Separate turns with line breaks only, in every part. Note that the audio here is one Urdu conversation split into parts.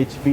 HP,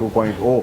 2.0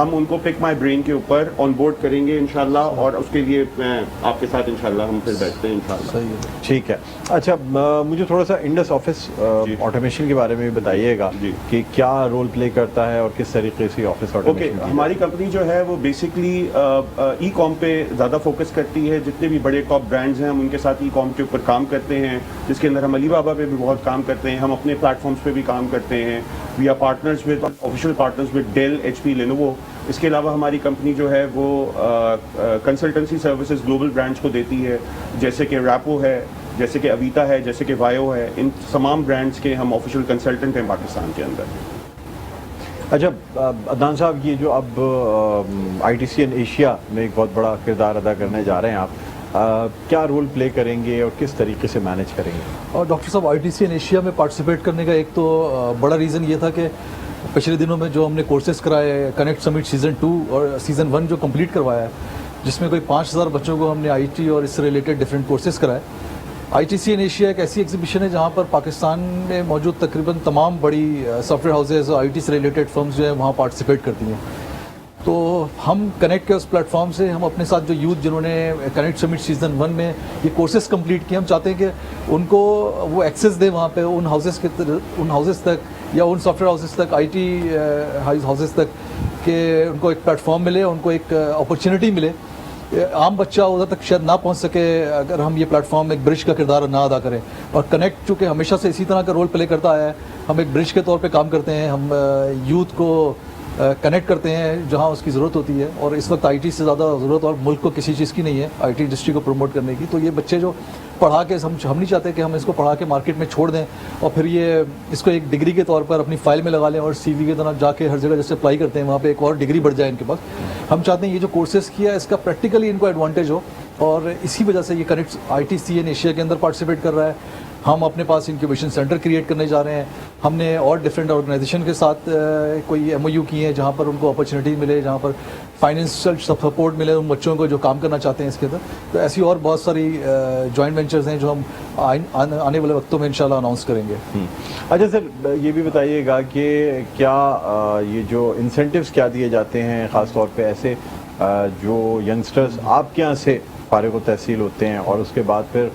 ہم ان کو پک مائی برین کے اوپر آن بورڈ کریں گے انشاءاللہ, اور اس کے لیے میں آپ کے ساتھ انشاءاللہ ہم پھر بیٹھتے ہیں انشاءاللہ.
صحیح ہے.
ٹھیک ہے. اچھا مجھے تھوڑا سا انڈس آفس آٹومیشن کے بارے میں بھی بتائیے گا کہ کیا رول پلے کرتا ہے اور کس طریقے سے آفس آٹومیشن.
ہماری کمپنی جو ہے وہ بیسکلی ای کام پہ زیادہ فوکس کرتی ہے. جتنے بھی بڑے ٹاپ برانڈز ہیں ہم ان کے ساتھ ای کام کے اوپر کام کرتے ہیں, جس کے اندر ہم علی بابا پہ بھی بہت کام کرتے ہیں, ہم اپنے پلیٹ فارمز پہ بھی کام کرتے ہیں. We are partners with official partners with Dell, H P, Lenovo. اس کے علاوہ ہماری کمپنی جو ہے وہ کنسلٹنسی سروسز گلوبل برانڈز کو دیتی ہے, جیسے کہ ریپو ہے, جیسے کہ اویتا ہے, جیسے کہ وایو ہے. ان تمام برانڈز کے ہم آفیشیل کنسلٹنٹ ہیں پاکستان کے اندر.
اچھا عدنان صاحب, یہ جو اب I T C N Asia میں ایک بہت بڑا کردار ادا کرنے جا رہے ہیں آپ, کیا رول پلے کریں گے اور کس طریقے سے مینیج کریں گے؟
اور ڈاکٹر صاحب, I T C N Asia میں پارٹیسپیٹ کرنے کا ایک تو بڑا ریزن یہ تھا کہ پچھلے دنوں میں جو ہم نے کورسز کرائے, کنیکٹ سمٹ سیزن 2 اور سیزن 1 جو کمپلیٹ کروایا ہے, جس میں کوئی 5000 بچوں کو ہم نے آئی ٹی اور اس سے ریلیٹڈ ڈفرینٹ کورسز کرائے. I T C N Asia ایک ایسی ایگزیبیشن ہے جہاں پر پاکستان میں موجود تقریباً تمام بڑی سافٹ ویئر ہاؤسز اور آئی ٹی سے ریلیٹڈ فرمز جو ہیں وہاں پارٹیسپیٹ کرتی ہیں. تو ہم کنیکٹ کے اس پلیٹ فارم سے ہم اپنے ساتھ جو یوتھ جنہوں نے کنیکٹ سمٹ سیزن 1 میں یہ کورسز کمپلیٹ کیے, ہم چاہتے ہیں کہ ان کو وہ ایکسیس دیں وہاں پہ ان ہاؤسز تک یا ان سافٹ ویئر ہاؤسز تک, آئی ٹی ہاؤسز تک, کہ ان کو ایک پلیٹ فارم ملے, ان کو ایک اپرچونیٹی ملے. عام بچہ ادھر تک شاید نہ پہنچ سکے اگر ہم یہ پلیٹ فارم ایک برج کا کردار نہ ادا کریں. اور کنیکٹ چونکہ ہمیشہ سے اسی طرح کا رول پلے کرتا آیا ہے, ہم ایک برج کے طور پہ کام کرتے ہیں. ہم یوتھ کو کنیکٹ کرتے ہیں جہاں اس کی ضرورت ہوتی ہے, اور اس وقت آئی ٹی سے زیادہ ضرورت اور ملک کو کسی چیز کی نہیں ہے آئی ٹی انڈسٹری کو پروموٹ کرنے کی. تو یہ بچے جو پڑھا کے ہم نہیں چاہتے کہ ہم اس کو پڑھا کے مارکیٹ میں چھوڑ دیں اور پھر یہ اس کو ایک ڈگری کے طور پر اپنی فائل میں لگا لیں اور سی وی کے طرح جا کے ہر جگہ جیسے اپلائی کرتے ہیں وہاں پہ ایک اور ڈگری بڑھ جائے ان کے پاس. ہم چاہتے ہیں یہ جو کورسز کیا ہے اس کا پریکٹیکلی ان کو ایڈوانٹیج ہو, اور اسی وجہ سے یہ connect I T C N Asia کے اندر پارٹیسپیٹ کر رہا ہے. ہم اپنے پاس انکیوبیشن سینٹر کریٹ کرنے جا رہے ہیں. ہم نے اور ڈفرینٹ آرگنائزیشن کے ساتھ کوئی ایم او یو کیے ہیں جہاں پر ان کو اپرچونیٹی ملے, جہاں پر فائنینشیل سپورٹ ملے ان بچوں کو جو کام کرنا چاہتے ہیں اس کے اندر. تو ایسی اور بہت ساری جوائنٹ وینچرز ہیں جو ہم آنے والے وقتوں میں انشاءاللہ اناؤنس کریں گے.
اچھا سر, یہ بھی بتائیے گا کہ کیا یہ جو انسینٹیوز کیا دیے جاتے ہیں خاص طور پہ ایسے جو ینگسٹرز آپ کے یہاں سے فارغ التحصیل ہوتے ہیں اور اس کے بعد پھر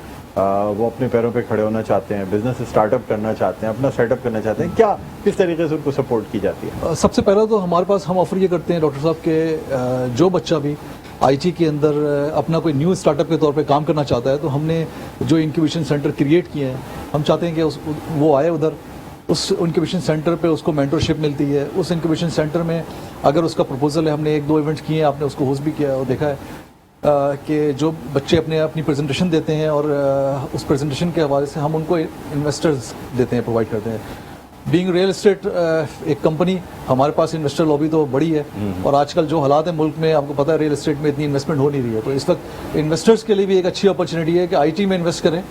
وہ اپنے پیروں پہ کھڑے ہونا چاہتے ہیں, بزنس اسٹارٹ اپ کرنا چاہتے ہیں, اپنا سیٹ اپ کرنا چاہتے ہیں, کیا کس طریقے سے ان کو سپورٹ کی جاتی ہے؟
سب سے پہلا تو ہمارے پاس ہم آفر یہ کرتے ہیں ڈاکٹر صاحب کہ جو بچہ بھی آئی ٹی کے اندر اپنا کوئی نیو اسٹارٹ اپ کے طور پہ کام کرنا چاہتا ہے, تو ہم نے جو انکیوبیشن سینٹر کریٹ کیے ہیں, ہم چاہتے ہیں کہ وہ آئے ادھر, اس انکیوبیشن سینٹر پہ اس کو مینٹرشپ ملتی ہے. اس انکیوبیشن سینٹر میں اگر اس کا پروپوزل ہے, ہم نے 1-2 ایونٹس کیے ہیں, آپ نے اس کو ہوسٹ بھی کیا ہے اور دیکھا ہے کہ جو بچے اپنی پریزنٹیشن دیتے ہیں اور اس پریزنٹیشن کے حوالے سے ہم ان کو انویسٹرز دیتے ہیں, پرووائڈ کرتے ہیں. بینگ ریئل اسٹیٹ ایک کمپنی, ہمارے پاس انویسٹر لابی تو بڑی ہے, اور آج کل جو حالات ہیں ملک میں آپ کو پتہ ہے ریئل اسٹیٹ میں اتنی انویسٹمنٹ ہو نہیں رہی ہے. تو اس وقت انویسٹرز کے لیے بھی ایک اچھی اپرچونیٹی ہے کہ آئی ٹی میں انویسٹ کریں,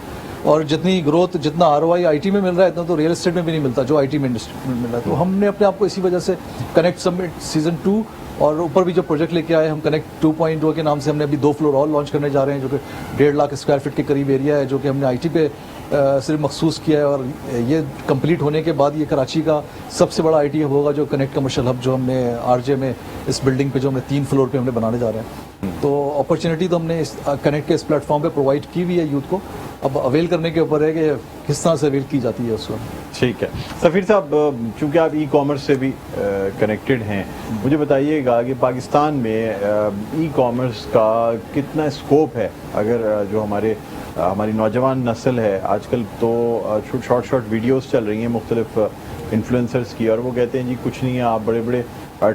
اور جتنی گروتھ جتنا R O I I T میں مل رہا ہے اتنا تو ریئل اسٹیٹ میں بھی نہیں ملتا جو آئی ٹی میں مل رہا ہے. تو ہم نے اپنے آپ کو اسی وجہ سے کنیکٹ سمٹ سیزن 2 اور اوپر بھی جو پروجیکٹ لے کے آئے, ہم کنیکٹ 2.0 کے نام سے ہم نے ابھی 2 فلور اور لانچ کرنے جا رہے ہیں جو کہ 1.5 لاکھ اسکوائر فٹ کے قریب ایریا ہے, جو کہ ہم نے آئی ٹی پہ صرف مخصوص کیا ہے. اور یہ کمپلیٹ ہونے کے بعد یہ کراچی کا سب سے بڑا آئی ٹی ہب ہوگا, جو کنیکٹ کمرشل ہب جو ہم نے آر جے میں اس بلڈنگ پہ جو ہم نے 3 فلور پہ ہم نے بنانے جا رہے ہیں. تو اپرچونیٹی تو ہم نے اس کنیکٹ کے اس پلیٹ فارم پہ پرووائڈ کی ہوئی ہے یوتھ کو, اب اویل کرنے کے اوپر ہے کہ کس طرح سے اویل کی جاتی ہے اس کو.
ٹھیک ہے سفیر صاحب, چونکہ آپ ای کامرس سے بھی کنیکٹڈ ہیں, مجھے بتائیے گا کہ پاکستان میں ای کامرس کا کتنا اسکوپ ہے؟ اگر جو ہماری نوجوان نسل ہے آج کل, تو شارٹ ویڈیوز چل رہی ہیں مختلف انفلوئنسرز کی, اور وہ کہتے ہیں جی کچھ نہیں ہے, آپ بڑے بڑے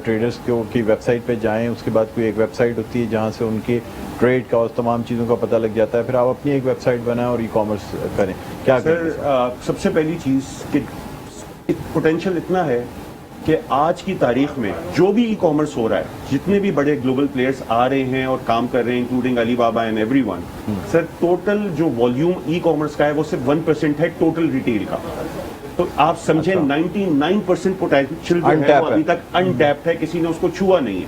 ٹریڈرز کی ویب سائٹ پہ جائیں, اس کے بعد کوئی ایک ویب سائٹ ہوتی ہے جہاں سے ان کے ٹریڈ کا اور تمام چیزوں کا پتہ لگ جاتا ہے, پھر آپ اپنی ایک ویب سائٹ بنائیں اور ای کامرس کریں. کیا
سر, سب سے پہلی چیز کہ پوٹینشیل اتنا ہے کہ آج کی تاریخ میں جو بھی ای کامرس ہو رہا ہے, جتنے بھی بڑے گلوبل پلیئرز آ رہے ہیں اور کام کر رہے ہیں انکلوڈنگ علی بابا and every one, sir total جو والیوم ای کامرس کا ہے وہ صرف 1% ہے ٹوٹل ریٹیل کا. تو آپ سمجھیں 99% پوٹینشیل جو ہے وہ ابھی تک انٹیپڈ ہے, کسی نے اس کو چھوا نہیں ہے.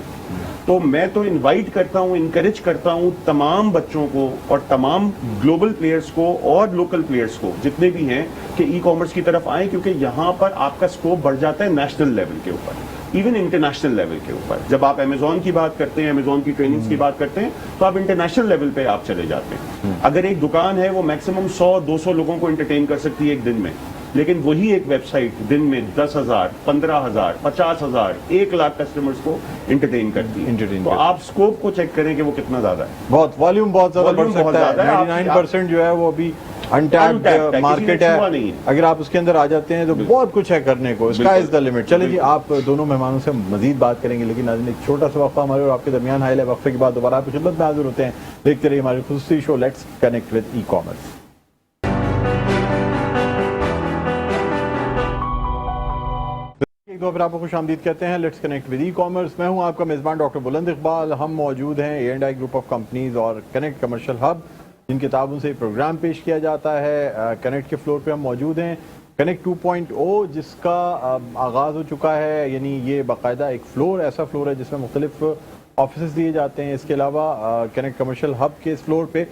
تو میں تو انوائٹ کرتا ہوں, انکریج کرتا ہوں تمام بچوں کو اور تمام گلوبل پلیئرز کو اور لوکل پلیئرز کو جتنے بھی ہیں کہ ای کامرس کی طرف آئیں, کیونکہ یہاں پر آپ کا اسکوپ بڑھ جاتا ہے نیشنل لیول کے اوپر, ایون انٹرنیشنل لیول کے اوپر. جب آپ امیزون کی بات کرتے ہیں, امیزون کی ٹریننگز کی بات کرتے ہیں, تو آپ انٹرنیشنل لیول پہ آپ چلے جاتے ہیں. اگر ایک دکان ہے وہ میکسیمم 100-200 لوگوں کو انٹرٹین کر سکتی ہے ایک دن میں, لیکن وہی ایک ویب سائٹ دن میں 10,000, 15,000, 50,000, 1,00,000 کسٹمرز کو انٹرٹین کرتی ہے. تو آپ اسکوپ کو چیک کریں کہ وہ کتنا زیادہ ہے.
بہت والیوم بہت زیادہ بڑھ
Volume بہت
سکتا
زیادہ
ہے.
ہے.
99% جو ہے وہ ابھی انٹیپڈ
Untapped ہے,
مارکیٹ
کسی نے
ہے.
چھوا نہیں ہے.
اگر آپ اس کے اندر آ جاتے ہیں تو بہت کچھ ہے کرنے کو. Sky is the limit. چلیں جی, آپ دونوں مہمانوں سے مزید بات کریں گے, لیکن ناظرین ایک چھوٹا سا وقفہ ہمارے اور آپ کے درمیان حائل ہے. وقفے کے بعد دوبارہ آپ کی خدمت میں حاضر ہوتے ہیں. دیکھتے رہیے ہماری خصوصی show let's connect with e commerce. ایک دو پھر آپ کو خوش آمدید کہتے ہیں let's connect with e commerce. میں ہوں آپ کا میزبان ڈاکٹر بلند اقبال. ہم موجود ہیں A&I گروپ آف کمپنیز اور کنیکٹ کمرشل ہب, جن کے تعاون سے پروگرام پیش کیا جاتا ہے. کنیکٹ کے فلور پہ ہم موجود ہیں. کنیکٹ 2.0 جس کا آغاز ہو چکا ہے, یعنی یہ باقاعدہ ایک فلور, ایسا فلور ہے جس میں مختلف آفیسز دیے جاتے ہیں. اس کے علاوہ کنیکٹ کمرشل ہب کے اس فلور پہ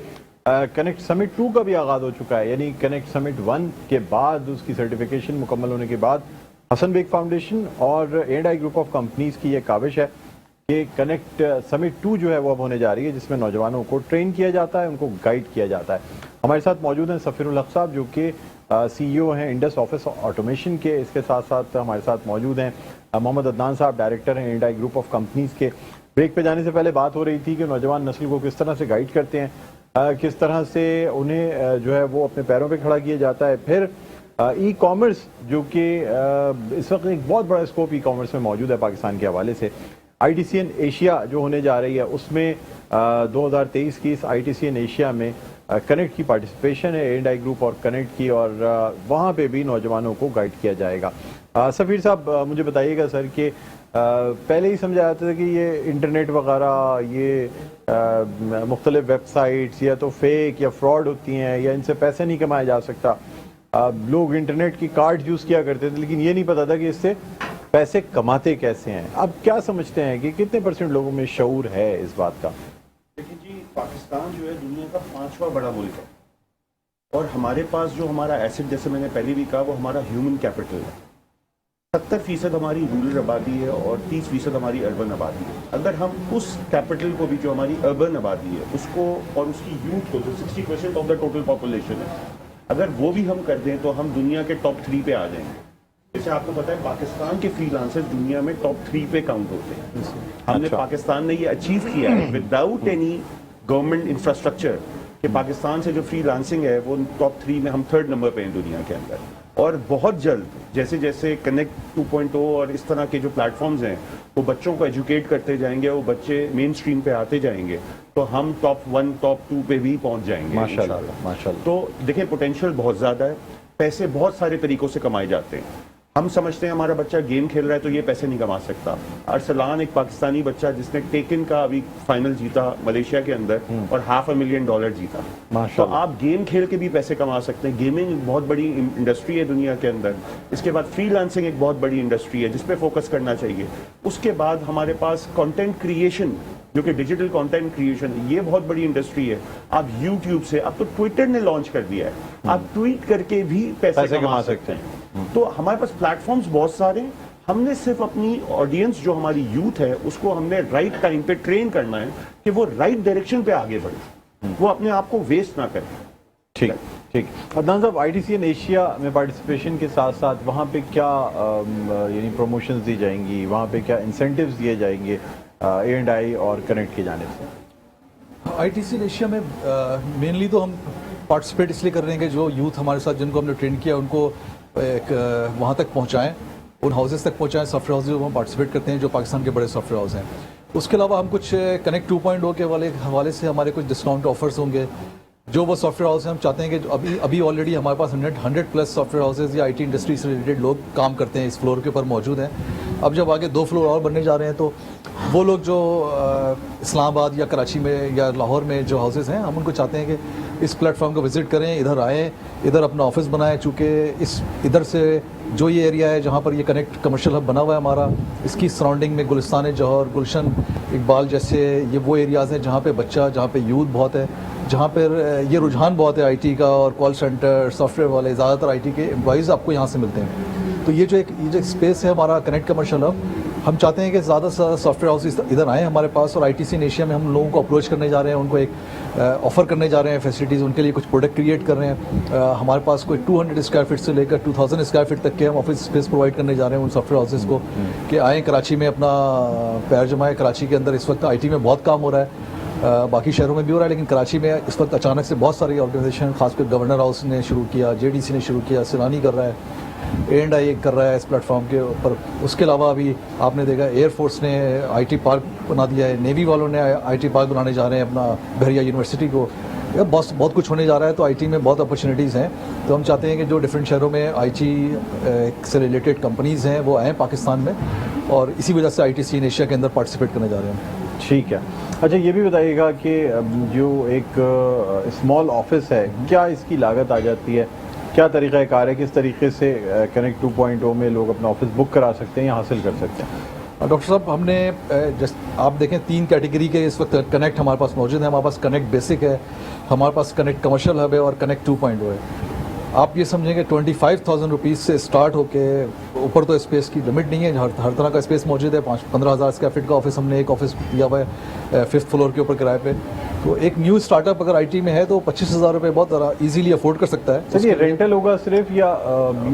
کنیکٹ سمٹ 2 کا بھی آغاز ہو چکا ہے. یعنی کنیکٹ سمٹ 1 کے بعد, اس کی سرٹیفیکیشن مکمل ہونے کے بعد, حسن بیگ فاؤنڈیشن اور A&I گروپ آف کمپنیز کی یہ کاوش ہے کہ کنیکٹ سمٹ 2 جو ہے وہ اب ہونے جا رہی ہے, جس میں نوجوانوں کو ٹرین کیا جاتا ہے, ان کو گائیڈ کیا جاتا ہے. ہمارے ساتھ موجود ہیں سفیر الحق صاحب, جو کہ CEO ہیں انڈس آفس آٹومیشن کے. اس کے ساتھ ساتھ ہمارے ساتھ موجود ہیں محمد عدنان صاحب, ڈائریکٹر ہیں A&I گروپ آف کمپنیز کے. بریک پہ جانے سے پہلے بات ہو رہی تھی کہ نوجوان نسل کو کس طرح سے گائیڈ کرتے ہیں, کس طرح سے انہیں جو ہے وہ اپنے پیروں پہ کھڑا کیا جاتا ہے. پھر ای کامرس, جو کہ اس وقت ایک بہت بڑا اسکوپ ای کامرس میں موجود ہے پاکستان کے حوالے سے. ITCN ایشیا جو ہونے جا رہی ہے, اس میں 2023 کی اس ITCN ایشیا میں کنیکٹ کی پارٹیسپیشن ہے, A&I گروپ اور کنیکٹ کی, اور وہاں پہ بھی نوجوانوں کو گائیڈ کیا جائے گا. سفیر صاحب مجھے بتائیے گا سر کہ پہلے ہی سمجھا جاتا تھا کہ یہ انٹرنیٹ وغیرہ, یہ مختلف ویب سائٹس یا تو فیک یا فراڈ ہوتی ہیں, یا ان سے پیسے نہیں کمایا جا سکتا. لوگ انٹرنیٹ کی کارڈ یوز کیا کرتے تھے, لیکن یہ نہیں پتا تھا کہ اس سے پیسے کماتے کیسے ہیں. اب کیا سمجھتے ہیں کہ کتنے % لوگوں میں شعور ہے اس بات کا؟
لیکن جی, پاکستان جو ہے دنیا کا 5واں بڑا ملک ہے, اور ہمارے پاس جو ہمارا ایسٹ, جیسے میں نے پہلے بھی کہا, وہ ہمارا ہیومن کیپٹل ہے. 70% ہماری رورل آبادی ہے اور 30% ہماری اربن آبادی ہے. اگر ہم اس کیپٹل کو بھی, جو ہماری اربن آبادی ہے, اس کو اور اس کی یوتھ کو, جو 60% آف دا ٹوٹل پاپولیشن ہے, اگر وہ بھی ہم کر دیں تو ہم دنیا کے ٹاپ 3 پہ آ جائیں گے. جیسے آپ کو پتا ہے پاکستان کے فری لانسر دنیا میں ٹاپ 3 پہ کاؤنٹ ہوتے ہیں. ہم نے پاکستان نے یہ اچیو کیا ہے وداؤٹ اینی گورنمنٹ انفراسٹرکچر, کہ پاکستان سے جو فری لانسنگ ہے وہ ٹاپ 3 میں ہم 3rd نمبر پہ ہیں دنیا کے اندر. اور بہت جلد جیسے جیسے کنیکٹ 2.0 اور اس طرح کے جو پلیٹ فارمز ہیں وہ بچوں کو ایجوکیٹ کرتے جائیں گے, وہ بچے مین اسٹریم پہ آتے جائیں گے, تو ہم ٹاپ 1 ٹاپ 2 پہ بھی پہنچ جائیں گے
ماشاءاللہ.
تو دیکھیں پوٹینشیل بہت زیادہ ہے. پیسے بہت سارے طریقوں سے کمائے جاتے ہیں. ہم سمجھتے ہیں ہمارا بچہ گیم کھیل رہا ہے تو یہ پیسے نہیں کما سکتا. ارسلان ایک پاکستانی بچہ جس نے ٹیکن کا ابھی فائنل جیتا ملیشیا کے اندر اور $500,000 جیتا. تو آپ گیم کھیل کے بھی پیسے کما سکتے ہیں. گیمنگ بہت بڑی انڈسٹری ہے دنیا کے اندر. اس کے بعد فری لانسنگ ایک بہت بڑی انڈسٹری ہے جس پہ فوکس کرنا چاہیے. اس کے بعد ہمارے پاس کانٹینٹ کریشن, جو کہ ڈیجیٹل کانٹینٹ کریشن, یہ بہت بڑی انڈسٹری ہے. آپ یوٹیوب سے, اب تو ٹویٹر نے لانچ کر دیا ہے, آپ ٹویٹ کر کے بھی پیسے کما سکتے ہیں. تو ہمارے پاس پلیٹ فارمز بہت سارے ہیں. ہم نے صرف اپنی آڈینس جو ہماری یوتھ ہے اس کو ہم نے رائٹ ٹائم پہ ٹرین کرنا ہے کہ وہ رائٹ ڈائریکشن پہ آگے بڑھے, وہ اپنے آپ کو ویسٹ نہ کرے.
ٹھیک ٹھیک. عدنان صاحب, ITCN ایشیا میں پارٹیسپیشن کے ساتھ ساتھ وہاں پہ کیا یعنی پروموشنز دی جائیں گی, وہاں پہ کیا انسینٹیوز دیے جائیں گے A&I اور کنیکٹ کی جانب سے؟
ITCN ایشیا میں مینلی تو ہم پارٹیسپیٹ اس لیے کر رہے ہیں کہ جو یوتھ ہمارے ساتھ جن کو ہم نے ٹرین کیا ان کو ایک وہاں تک پہنچائیں, ان ہاؤسز تک پہنچائیں, سافٹ ویئر ہاؤسز ہم پارٹیسپیٹ کرتے ہیں جو پاکستان کے بڑے سافٹ ویئر ہاؤس ہیں. اس کے علاوہ ہم کچھ کنیکٹ 2.0 کے حوالے سے ہمارے کچھ ڈسکاؤنٹ آفرز ہوں گے. جو وہ سافٹ ویئر ہاؤس ہیں ہم چاہتے ہیں کہ ابھی آلریڈی ہمارے پاس 100+ سافٹ ویئر ہاؤسز یا IT انڈسٹری سے ریلیٹڈ لوگ کام کرتے ہیں اس فلور کے اوپر موجود ہیں. اب جب آگے 2 فلور اور بننے جا رہے ہیں تو وہ لوگ جو اسلام آباد یا کراچی میں یا لاہور میں جو ہاؤسز ہیں, ہم ان کو چاہتے ہیں کہ اس پلیٹ فارم کو وزٹ کریں, ادھر آئیں, ادھر اپنا آفس بنائیں, چونکہ ادھر سے جو یہ ایریا ہے جہاں پر یہ کنیکٹ کمرشل ہب بنا ہوا ہے ہمارا, اس کی سراؤنڈنگ میں گلستان جوہر, گلشن اقبال جیسے یہ وہ ایریاز ہیں جہاں پہ جہاں پہ یوتھ بہت ہے, جہاں پر یہ رجحان بہت ہے آئی ٹی کا, اور کال سینٹر سافٹ ویئر والے زیادہ تر آئی ٹی کے امپلائیز آپ کو یہاں سے ملتے ہیں. تو یہ جو ایک اسپیس ہے ہمارا کنیکٹ کمرشل ہب, ہم چاہتے ہیں کہ زیادہ سے زیادہ سافٹ ویئر ہاؤسز ادھر آئیں ہمارے پاس, اور آئی ٹی سی ان ایشیا میں ہم لوگوں کو اپروچ کرنے جا رہے ہیں, ان کو ایک آفر کرنے جا رہے ہیں فیسلٹیز, ان کے لیے کچھ پروڈکٹ کریٹ کر رہے ہیں. ہمارے پاس کوئی 200 اسکوائر فٹ سے لے کر 2000 اسکوائر فٹ تک کے ہم آفس اسپیس پرووائڈ کرنے جا رہے ہیں ان سافٹ ویئر ہاؤسز کو, کہ آئیں کراچی میں اپنا پیر جمائیں. کراچی کے اندر اس وقت آئی ٹی میں بہت کام ہو رہا ہے, باقی شہروں میں بھی ہو رہا ہے, لیکن کراچی میں اس وقت اچانک سے بہت ساری آرگنائزیشن, خاص کر گورنر ہاؤس نے شروع کیا, جے ڈی سی نے شروع کیا, سیلانی کر رہا ہے, A&I کر رہا ہے اس پلیٹ فارم کے اوپر. اس کے علاوہ ابھی آپ نے دیکھا ایئر فورس نے آئی ٹی پارک بنا دیا ہے, نیوی والوں نے آئی ٹی پارک بنانے جا رہے ہیں اپنا بحریہ یونیورسٹی کو. بہت کچھ ہونے جا رہا ہے, تو آئی ٹی میں بہت اپرچونیٹیز ہیں. تو ہم چاہتے ہیں کہ جو ڈفرینٹ شہروں میں آئی ٹی سے ریلیٹڈ کمپنیز ہیں وہ آئیں پاکستان میں, اور اسی وجہ سے آئی ٹی سی ان ایشیا کے اندر پارٹیسپیٹ کرنے جا رہے ہیں.
ٹھیک ہے. اچھا یہ بھی بتائیے گا کہ جو ایک اسمال آفس ہے, کیا اس کی لاگت آ جاتی ہے, کیا طریقہ کار ہے, کس طریقے سے کنیکٹ 2.0 میں لوگ اپنا آفس بک کرا سکتے ہیں یا حاصل کر سکتے ہیں؟
ڈاکٹر صاحب ہم نے آپ دیکھیں 3 کیٹیگری کے اس وقت کنیکٹ ہمارے پاس موجود ہیں. ہمارے پاس کنیکٹ بیسک ہے, ہمارے پاس کنیکٹ کمرشل ہب ہے, اور کنیکٹ 2.0 ہے. آپ یہ سمجھیں کہ 25,000 روپیز سے اسٹارٹ ہو کے اوپر تو اسپیس کی لمٹ نہیں ہے, ہر طرح کا اسپیس موجود ہے. 15,000 اسکوائر فٹ کا آفس, ہم نے ایک آفس دیا ہوا ہے 5th فلور کے اوپر کرائے پہ. تو ایک نیو اسٹارٹ اپ اگر آئی ٹی میں ہے تو 25,000 روپے بہت ایزیلی افورڈ کر سکتا ہے.
چلیے رینٹل ہوگا صرف, یا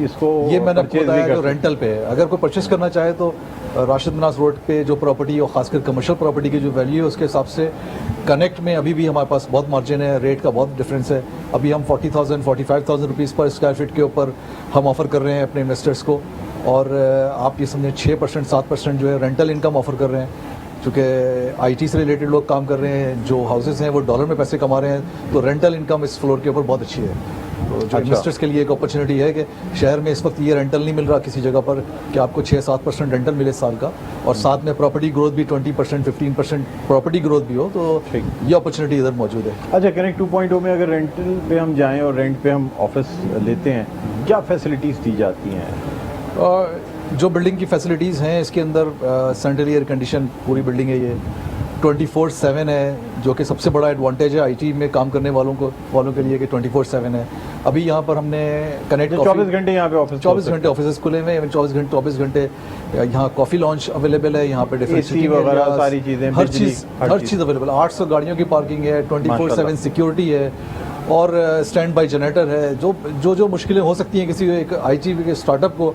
اس کو
یہ میں نے آپ کو بتایا جو رینٹل پہ ہے. اگر کوئی پرچیز کرنا چاہے تو راشد مناس روڈ پہ جو پراپرٹی, اور خاص کر کمرشل پراپرٹی کی جو ویلیو ہے اس کے حساب سے کنیکٹ میں ابھی بھی ہمارے پاس بہت مارجن ہے, ریٹ کا بہت ڈفرینس ہے. ابھی ہم 40,000 45,000 روپیز پر اسکوائر فٹ کے اوپر ہم آفر کر رہے ہیں اپنے انویسٹرس کو, اور آپ یہ سمجھیں 6% 7% جو ہے رینٹل انکم آفر کر رہے ہیں. چونکہ آئی ٹی سے ریلیٹڈ لوگ کام کر رہے ہیں, جو ہاؤسز ہیں وہ ڈالر میں پیسے کما رہے ہیں, تو رینٹل انکم اس فلور کے اوپر بہت اچھی ہے. تو جو انویسٹرس کے لیے ایک اپرچونیٹی ہے کہ شہر میں اس وقت یہ رینٹل نہیں مل رہا کسی جگہ پر کہ آپ کو 6-7% رینٹل ملے سال کا, اور ساتھ میں پراپرٹی گروتھ بھی 20% 15% پراپرٹی گروتھ بھی ہو, تو یہ اپرچونیٹی ادھر موجود ہے.
اچھا کنیکٹ 2.0 میں اگر رینٹل پہ ہم جائیں اور رینٹ پہ ہم آفس لیتے ہیں, کیا فیسلٹیز دی جاتی ہیں؟
جو بلڈنگ کی فیسلٹیز ہیں اس کے اندر سینٹرل ایئر کنڈیشن پوری بلڈنگ ہے, یہ 24/7 ہے, جو کہ سب سے بڑا ایڈوانٹیج ہے آئی ٹی میں کام کرنے والوں کے لیے کہ 24/7 ہے. ابھی یہاں پر ہم نے کنیکٹ
24 گھنٹے یہاں پہ آفس
24 گھنٹے آفیسز کھلے ہوئے ہیں, 24 گھنٹے یہاں کافی لانچ اویلیبل ہے, یہاں پہ ڈفرینٹ
وغیرہ ساری چیزیں,
ہر چیز اویلیبل. 800 گاڑیوں کی پارکنگ ہے, 24/7 سیکورٹی ہے, اور اسٹینڈ بائی جنریٹر ہے. جو مشکلیں ہو سکتی ہیں کسی ایک آئی ٹی اسٹارٹ اپ کو,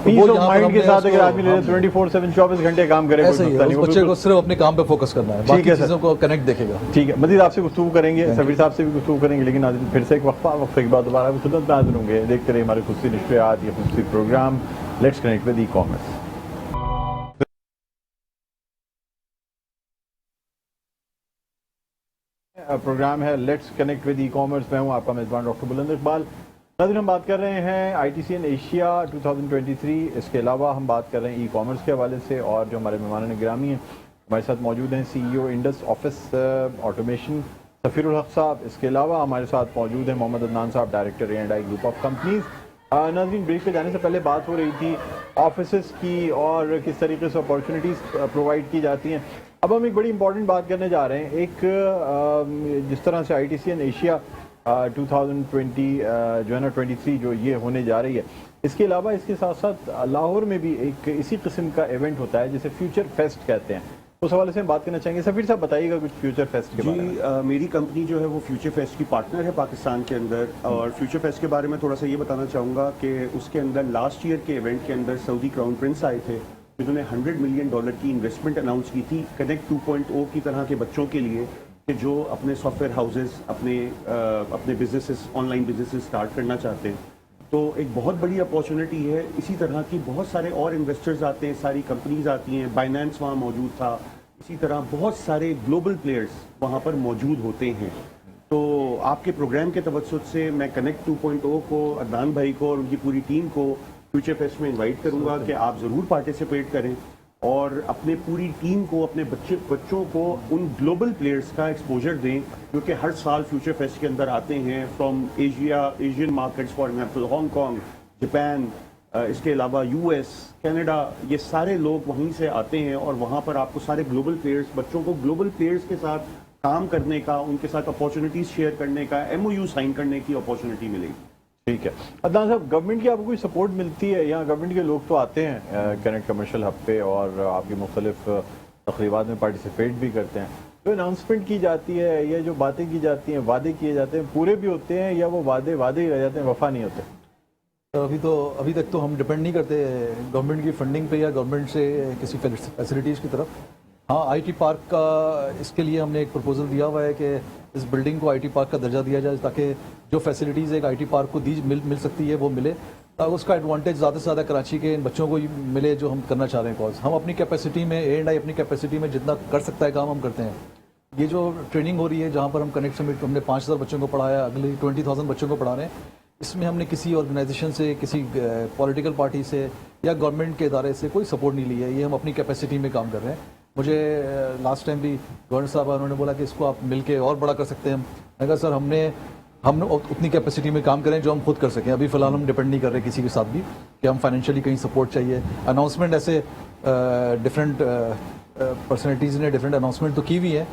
پیس آف مائنڈ کے ساتھ اگر آدمی 24/7 24 گھنٹے کام کرے,
ایسا ہی ہے, اس بچے کو صرف اپنے کام پہ فوکس کرنا ہے, باقی چیزوں کو کنیکٹ دیکھے گا.
ٹھیک ہے, مزید آپ سے گفتگو کریں گے, سفیر صاحب سے بھی گفتگو کریں گے, لیکن پھر سے ایک وقفے کے بعد دوبارہ خدمت میں حاضر ہوں گے. دیکھتے رہیے ہمارے خصوصی نشریات, یہ خصوصی programme let's connect with e commerce. Programme ہے let's connect with e commerce, میں ہوں آپ کا میزبان ڈاکٹر بلند اقبال. ناظرین ہم بات کر رہے ہیں آئی ٹی سی ان ایشیا 2023, اس کے علاوہ ہم بات کر رہے ہیں ای کامرس کے حوالے سے, اور جو ہمارے مہمان گرامی ہیں ہمارے ساتھ موجود ہیں سی ای او انڈس آفس آٹومیشن سفیر الحق صاحب. اس کے علاوہ ہمارے ساتھ موجود ہیں محمد عدنان صاحب, director A&I group of companies. ناظرین بریک پہ جانے سے پہلے بات ہو رہی تھی آفیسز کی اور کس طریقے سے اپارچونیٹیز پرووائڈ کی جاتی ہیں. اب ہم ایک بڑی امپورٹنٹ بات کرنے جا رہے ہیں. ایک جس طرح سے آئی ٹی سی ان ایشیا 2020 جو ہے نا 23 جو یہ ہونے جا رہی ہے, اس کے علاوہ اس کے ساتھ ساتھ لاہور میں بھی ایک اسی قسم کا ایونٹ ہوتا ہے جسے فیوچر فیسٹ کہتے ہیں. اس حوالے سے ہم بات کرنا چاہیں گے. سفیر صاحب بتائیے گا کچھ فیوچر فیسٹ کے بارے میں.
جی میری کمپنی جو ہے وہ فیوچر فیسٹ کی پارٹنر ہے پاکستان کے اندر, اور فیوچر فیسٹ کے بارے میں تھوڑا سا یہ بتانا چاہوں گا کہ اس کے اندر لاسٹ ایئر کے ایونٹ کے اندر سعودی کراؤن پرنس آئے تھے, جنہوں نے $100 ملین کی انویسٹمنٹ اناؤنس کی تھی کنیکٹ 2.0 کی طرح کے بچوں کے لیے, کہ جو اپنے سافٹ ویئر ہاؤسز اپنے businesses on line businesses start کرنا چاہتے ہیں. تو ایک بہت بڑی اپارچونیٹی ہے. اسی طرح کی بہت سارے اور انویسٹرز آتے ہیں, ساری کمپنیز آتی ہیں, بائنانس وہاں موجود تھا, اسی طرح بہت سارے گلوبل پلیئرز وہاں پر موجود ہوتے ہیں. تو آپ کے پروگرام کے توسط سے میں کنیکٹ 2.0 کو, عدنان بھائی کو اور ان کی پوری ٹیم کو فیوچر فیسٹ میں انوائٹ کروں گا کہ آپ ضرور پارٹیسپیٹ کریں. اور اپنے پوری ٹیم کو, اپنے بچوں کو ان گلوبل پلیئرز کا ایکسپوجر دیں جو کہ ہر سال فیوچر فیسٹ کے اندر آتے ہیں from Asian markets, for example Hong Kong, Japan, اس کے علاوہ یو ایس, کینیڈا, یہ سارے لوگ وہیں سے آتے ہیں اور وہاں پر آپ کو سارے گلوبل پلیئرز, بچوں کو گلوبل پلیئرز کے ساتھ کام کرنے کا, ان کے ساتھ اپارچونیٹیز شیئر کرنے کا, MOU سائن کرنے کی اپارچونیٹی ملے گی.
ٹھیک ہے. عدنان صاحب, گورنمنٹ کی آپ کو کوئی سپورٹ ملتی ہے؟ یہاں گورنمنٹ کے لوگ تو آتے ہیں کنیکٹ کمرشل ہب پہ اور آپ کی مختلف تقریبات میں پارٹیسپیٹ بھی کرتے ہیں, جو اناؤنسمنٹ کی جاتی ہے یا جو باتیں کی جاتی ہیں, وعدے کیے جاتے ہیں, پورے بھی ہوتے ہیں یا وہ وعدے ہی رہ جاتے ہیں, وفا نہیں ہوتے؟
ابھی تک تو ہم ڈپینڈ نہیں کرتے گورنمنٹ کی فنڈنگ پہ یا گورنمنٹ سے کسی فیسلٹیز کی طرف. ہاں, آئی ٹی پارک کا اس کے لیے ہم نے ایک پرپوزل دیا ہوا ہے کہ اس بلڈنگ کو آئی ٹی پارک کا درجہ دیا جائے تاکہ جو فیسلٹیز ایک آئی ٹی پارک کو مل سکتی ہے وہ ملے, تاکہ اس کا ایڈوانٹیج زیادہ سے زیادہ کراچی کے ان بچوں کو ملے جو ہم کرنا چاہ رہے ہیں. کالز ہم اپنی کیپیسٹی میں, A&I اپنی کیپیسٹی میں جتنا کر سکتا ہے کام ہم کرتے ہیں. یہ جو ٹریننگ ہو رہی ہے جہاں پر ہم کنیکٹ سمٹ ہم نے 5000 بچوں کو پڑھایا, اگلی 20,000 بچوں کو پڑھا رہے ہیں, اس میں ہم نے کسی آرگنائزیشن سے, کسی پولیٹیکل پارٹی سے یا گورنمنٹ کے ادارے سے کوئی سپورٹ نہیں لی ہے. یہ ہم اپنی کیپیسٹی میں کام کر رہے ہیں. مجھے لاسٹ ٹائم بھی گورنر صاحب انہوں نے بولا کہ اس کو آپ مل کے اور بڑا کر سکتے ہیں. میں کہا سر ہم نے اتنی کیپیسٹی میں کام کریں جو ہم خود کر سکیں. ابھی فی الحال ہم ڈپینڈ نہیں کر رہے کسی کے ساتھ بھی کہ ہم فائنینشلی کہیں سپورٹ چاہیے. اناؤنسمنٹ ایسے ڈفرینٹ پرسنالٹیز نے ڈفرینٹ اناؤنسمنٹ تو کی ہوئی ہے,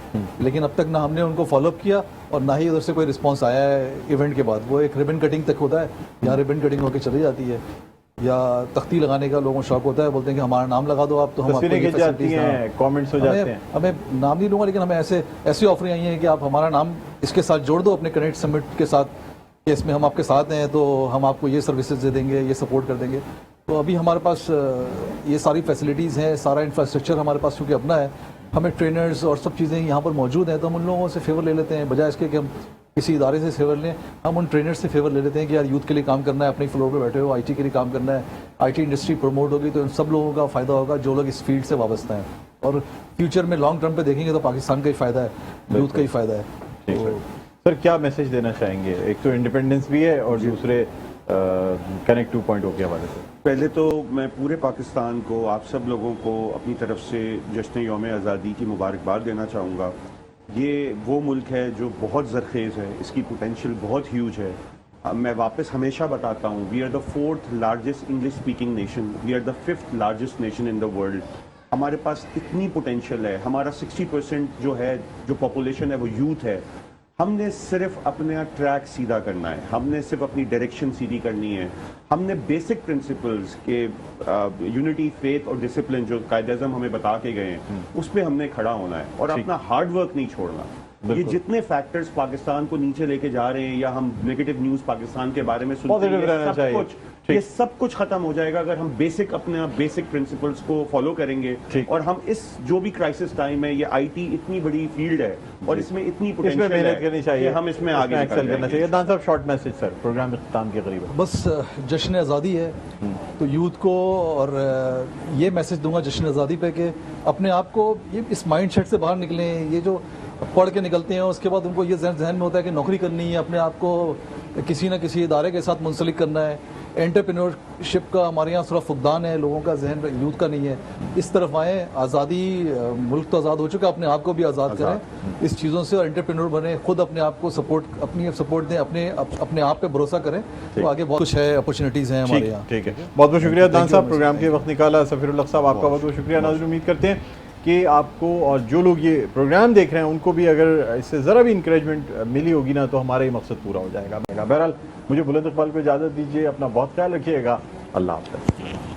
لیکن اب تک نہ ہم نے ان کو فالو اپ کیا اور نہ ہی ادھر سے کوئی رسپانس آیا ہے ایونٹ کے بعد. وہ ایک ریبن کٹنگ تک ہوتا ہے, یہاں ریبن کٹنگ ہو کے چلی جاتی ہے, یا تختی لگانے کا لوگوں کو شوق ہوتا ہے, بولتے ہیں کہ ہمارا نام لگا دو آپ, تو ہم آپ کو یہ فیسلٹیز ہیں,
کامنٹس ہو جاتے ہیں.
ہمیں نام نہیں لوں گا لیکن ہمیں ایسی آفریں آئی ہیں کہ آپ ہمارا نام اس کے ساتھ جوڑ دو اپنے کنیکٹ سمٹ کے ساتھ, کہ اس میں ہم آپ کے ساتھ ہیں تو ہم آپ کو یہ سروسز دے دیں گے, یہ سپورٹ کر دیں گے. تو ابھی ہمارے پاس یہ ساری فیسلٹیز ہیں, سارا انفراسٹرکچر ہمارے پاس چونکہ اپنا ہے, ہمیں ٹرینرز اور سب چیزیں یہاں پر موجود ہیں, تو ہم ان لوگوں سے فیور لے لیتے ہیں بجائے اس کے کہ ہم کسی ادارے سے فیور لیں. ہم ان ٹرینرز سے فیور لے لیتے ہیں کہ یار یوتھ کے لیے کام کرنا ہے, اپنی فلور پہ بیٹھے ہو, آئی ٹی کے لیے کام کرنا ہے, آئی ٹی انڈسٹری پروموٹ ہوگی تو ان سب لوگوں کا فائدہ ہوگا جو لوگ اس فیلڈ سے وابستہ ہیں, اور فیوچر میں لانگ ٹرم پہ دیکھیں گے تو پاکستان کا ہی فائدہ ہے, یوتھ کا ہی فائدہ ہے.
سر کیا میسج دینا چاہیں گے؟ ایک تو انڈیپینڈنس بھی ہے اور دوسرے کنیکٹ 2.0 کے حوالے سے.
پہلے تو میں پورے پاکستان کو, آپ سب لوگوں کو اپنی طرف سے جشن یوم آزادی کی مبارکباد دینا چاہوں گا. یہ وہ ملک ہے جو بہت زرخیز ہے, اس کی پوٹینشیل بہت ہیوج ہے. میں واپس ہمیشہ بتاتا ہوں, we are the 4th largest English speaking nation, we are the 5th largest nation in the world. ہمارے پاس اتنی پوٹینشیل ہے. ہمارا 60% جو ہے, جو پاپولیشن ہے وہ یوتھ ہے. ہم نے صرف اپنا ٹریک سیدھا کرنا ہے, ہم نے صرف اپنی ڈائریکشن سیدھی کرنی ہے. ہم نے بیسک پرنسپلز کے یونٹی, فیتھ اور ڈسپلن جو قائد اعظم ہمیں بتا کے گئے ہیں, اس پہ ہم نے کھڑا ہونا ہے اور اپنا ہارڈ ورک نہیں چھوڑنا. یہ جتنے فیکٹرز پاکستان کو نیچے لے کے جا رہے ہیں یا ہم نیگیٹو نیوز پاکستان کے بارے میں سنتے ہیں, یہ سب کچھ ختم ہو جائے گا اگر ہم اپنے بیسک پرنسپلز کو فالو کریں گے. اور ہم اس جو بھی کرائسس ٹائم ہے, یہ آئی ٹی اتنی بڑی فیلڈ ہے اور اس میں اتنی پوٹینشیل ہے,
محنت کرنی چاہیے,
ہم اس میں آگے
ایکسل کرنا چاہیے. عدنان صاحب شارٹ میسج سر, پروگرام اختتام کے قریب.
بس جشن آزادی ہے تو یوتھ کو اور یہ میسج دوں گا جشن آزادی پہ کہ اپنے آپ کو اس مائنڈ سیٹ سے باہر نکلیں. یہ جو پڑھ کے نکلتے ہیں اس کے بعد ان کو یہ ذہن میں ہوتا ہے کہ نوکری کرنی ہے, اپنے آپ کو کسی نہ کسی ادارے کے ساتھ منسلک کرنا ہے. انٹرپرینورشپ کا ہمارے یہاں صرف فقدان ہے, لوگوں کا ذہن یوتھ کا نہیں ہے. اس طرف آئیں, آزادی, ملک تو آزاد ہو چکا, اپنے آپ کو بھی آزاد کریں اس چیزوں سے, اور انٹرپرینور بنے, خود اپنے آپ کو سپورٹ دیں, اپنے آپ پہ بھروسہ کریں, تو آگے بہت کچھ ہے, اپرچونیٹیز ہیں ہمارے یہاں.
ٹھیک ہے, بہت بہت شکریہ عدنان صاحب, پروگرام کے وقت نکالا. سفیر الحق صاحب آپ کا بہت بہت شکریہ. ناظرین امید کرتے ہیں کہ آپ کو اور جو لوگ یہ پروگرام دیکھ رہے ہیں ان کو بھی اگر اس سے ذرا بھی انکریجمنٹ ملی ہوگی نا تو ہمارا یہ مقصد پورا ہو جائے گا. بہرحال مجھے بلند اقبال کو اجازت دیجیے, اپنا بہت خیال رکھیے گا. اللہ حافظ.